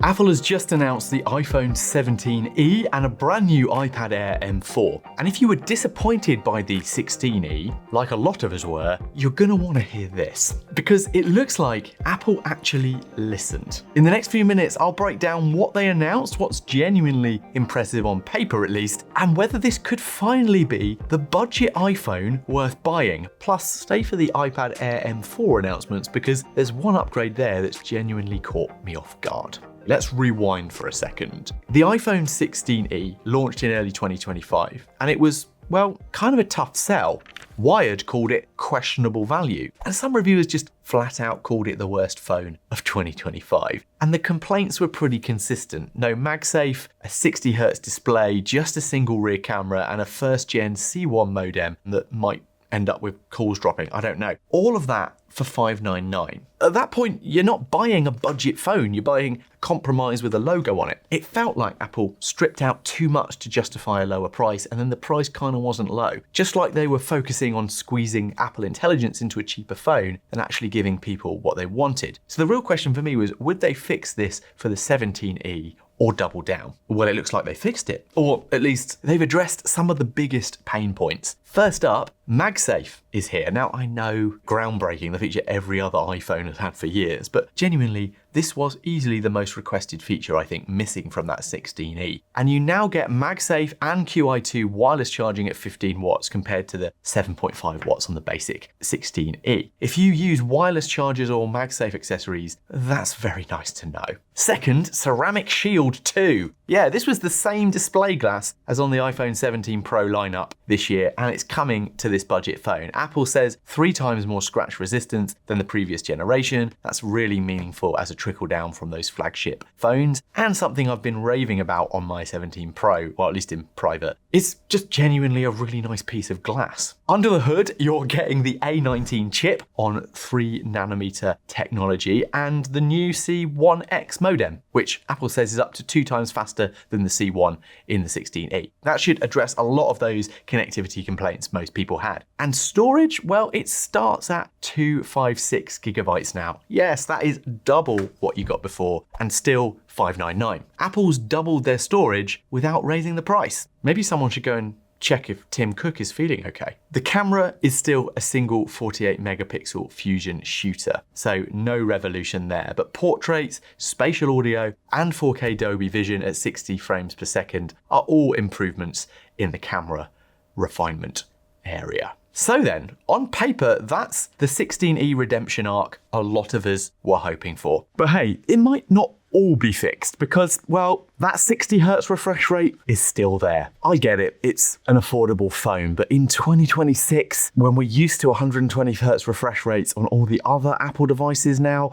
Apple has just announced the iPhone 17e and a brand new iPad Air M4. And if you were disappointed by the 16e, like a lot of us were, you're gonna wanna hear this. Because it looks like Apple actually listened. In the next few minutes, I'll break down what they announced, what's genuinely impressive on paper at least, and whether this could finally be the budget iPhone worth buying. Plus, stay for the iPad Air M4 announcements because there's one upgrade there that's genuinely caught me off guard. Let's rewind for a second. The iPhone 16e launched in early 2025, and it was, well, kind of a tough sell. Wired called it questionable value, and some reviewers just flat out called it the worst phone of 2025. And the complaints were pretty consistent. No MagSafe, a 60Hz display, just a single rear camera, and a first-gen C1 modem that might end up with calls dropping, I don't know. All of that for $599. At that point, you're not buying a budget phone, you're buying a compromise with a logo on it. It felt like Apple stripped out too much to justify a lower price, and then the price kind of wasn't low. Just like they were focusing on squeezing Apple Intelligence into a cheaper phone and actually giving people what they wanted. So the real question for me was, would they fix this for the 17e or double down? Well, it looks like they fixed it. Or at least they've addressed some of the biggest pain points. First up, MagSafe is here. Now, I know, groundbreaking, the feature every other iPhone has had for years, but genuinely, this was easily the most requested feature, I think, missing from that 16e. And you now get MagSafe and QI2 wireless charging at 15 watts compared to the 7.5 watts on the basic 16e. If you use wireless chargers or MagSafe accessories, that's very nice to know. Second, Ceramic Shield 2. Yeah, this was the same display glass as on the iPhone 17 Pro lineup this year, and it's coming to this budget phone. Apple says 3 times more scratch resistance than the previous generation. That's really meaningful as a trickle down from those flagship phones, and something I've been raving about on my 17 Pro, or at least in private. It's just genuinely a really nice piece of glass. Under the hood, you're getting the A19 chip on 3nm technology and the new C1X modem, which Apple says is up to 2 times faster than the C1 in the 16e. That should address a lot of those connectivity complaints most people had. And storage, well, it starts at 256 gigabytes now. Yes, that is double what you got before, and still $599. Apple's doubled their storage without raising the price. Maybe someone should go and check if Tim Cook is feeling okay. The camera is still a single 48 megapixel fusion shooter, so no revolution there, but portraits, spatial audio, and 4K Dolby Vision at 60 frames per second are all improvements in the camera refinement area. So then, on paper, that's the 16e redemption arc a lot of us were hoping for. But hey, it might not all be fixed because, well, that 60Hz refresh rate is still there. I get it, it's an affordable phone, but in 2026, when we're used to 120Hz refresh rates on all the other Apple devices now,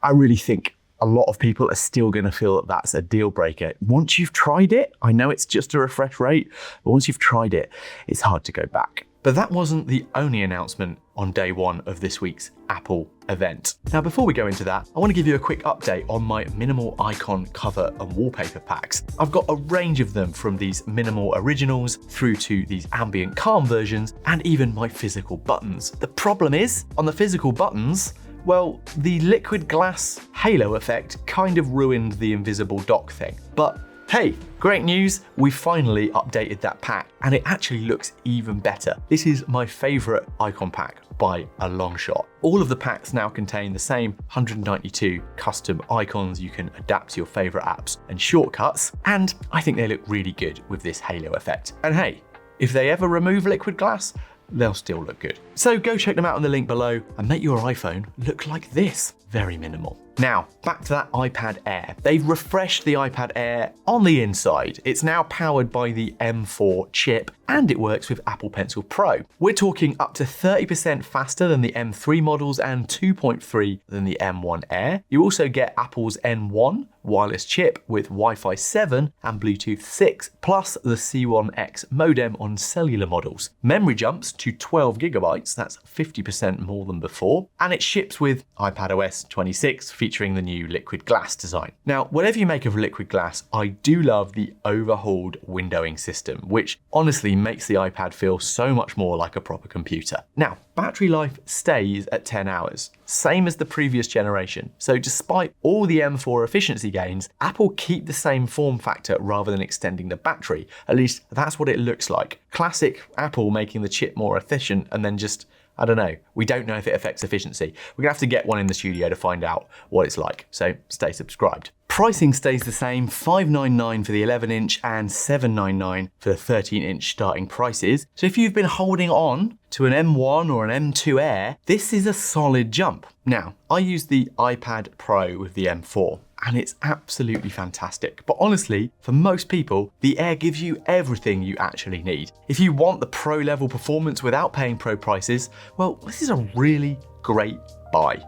I really think a lot of people are still going to feel that that's a deal breaker. Once you've tried it, I know it's just a refresh rate, but once you've tried it, it's hard to go back. But that wasn't the only announcement on day one of this week's Apple event. Now, before we go into that, I want to give you a quick update on my minimal icon cover and wallpaper packs. I've got a range of them, from these minimal originals through to these ambient calm versions, and even my physical buttons. The problem is, on the physical buttons, well, the liquid glass halo effect kind of ruined the invisible dock thing. But hey, great news, we finally updated that pack and it actually looks even better. This is my favorite icon pack by a long shot. All of the packs now contain the same 192 custom icons you can adapt to your favorite apps and shortcuts, and I think they look really good with this halo effect. And hey, if they ever remove liquid glass, they'll still look good. So go check them out on the link below and make your iPhone look like this. Very minimal. Now, back to that iPad Air. They've refreshed the iPad Air on the inside. It's now powered by the M4 chip and it works with Apple Pencil Pro. We're talking up to 30% faster than the M3 models and 2.3 than the M1 Air. You also get Apple's N1 wireless chip with Wi-Fi 7 and Bluetooth 6, plus the C1X modem on cellular models. Memory jumps to 12 gigabytes, that's 50% more than before, and it ships with iPadOS 26 featuring the new liquid glass design. Now, whatever you make of liquid glass, I do love the overhauled windowing system, which honestly makes the iPad feel so much more like a proper computer. Now, battery life stays at 10 hours. same as the previous generation. So despite all the M4 efficiency gains, Apple keep the same form factor rather than extending the battery. At least that's what it looks like. Classic Apple making the chip more efficient and then just, I don't know, we don't know if it affects efficiency. We're gonna have to get one in the studio to find out what it's like, so stay subscribed. Pricing stays the same, $599 for the 11-inch and $799 for the 13-inch starting prices. So if you've been holding on to an M1 or an M2 Air, this is a solid jump. Now, I use the iPad Pro with the M4, and it's absolutely fantastic. But honestly, for most people, the Air gives you everything you actually need. If you want the pro level performance without paying pro prices, well, this is a really great buy.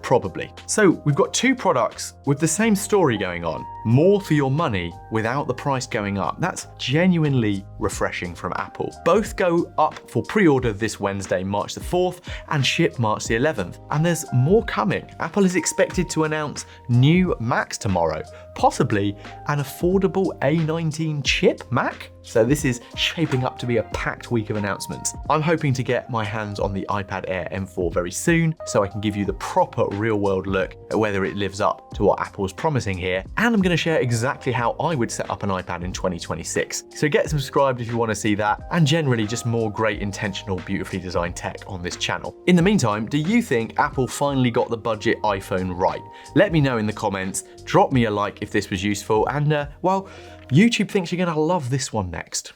Probably. So we've got two products with the same story going on. More for your money without the price going up. That's genuinely refreshing from Apple. Both go up for pre-order this Wednesday, March the 4th, and ship March the 11th. And there's more coming. Apple is expected to announce new Macs tomorrow, possibly an affordable A19 chip Mac. So this is shaping up to be a packed week of announcements. I'm hoping to get my hands on the iPad Air M4 very soon, so I can give you the proper real-world look at whether it lives up to what Apple's promising here. And I'm going to share exactly how I would set up an iPad in 2026. So get subscribed if you want to see that, and generally just more great, intentional, beautifully designed tech on this channel. In the meantime, do you think Apple finally got the budget iPhone right? Let me know in the comments, drop me a like if this was useful, and well, YouTube thinks you're going to love this one next.